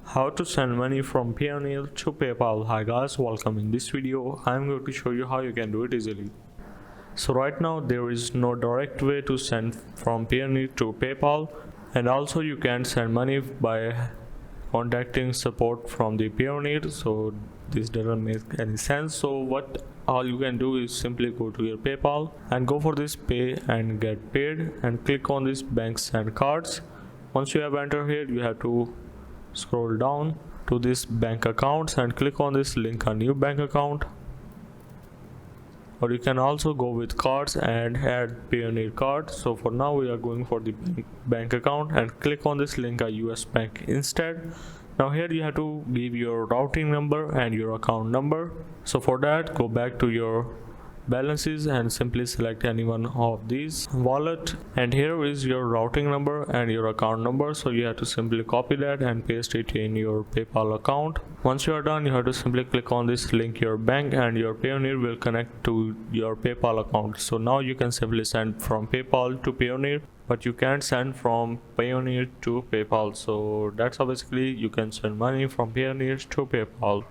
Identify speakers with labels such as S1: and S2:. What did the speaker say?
S1: How to send money from Payoneer to PayPal. Hi guys, welcome. In this video I'm going to show you how you can do it easily. So right now there is no direct way to send from Payoneer to PayPal, and also you can send money by contacting support from the Payoneer, so this doesn't make any sense. So what all you can do is simply go to your PayPal and go for this pay and get paid and click on this banks and cards. Once you have entered here, you have to scroll down to this bank accounts and click on this link a new bank account, or you can also go with cards and add Payoneer card. So for now we are going for the bank account and click on this link a US bank instead. Now here you have to give your routing number and your account number. So for that, go back to your balances and simply select any one of these wallet, and here is your routing number and your account number. So you have to simply copy that and paste it in your PayPal account. Once you are done, you have to simply click on this link your bank and your Payoneer will connect to your PayPal account. So now you can simply send from PayPal to Payoneer, but you can't send from Payoneer to PayPal. So that's how basically you can send money from Payoneer to PayPal.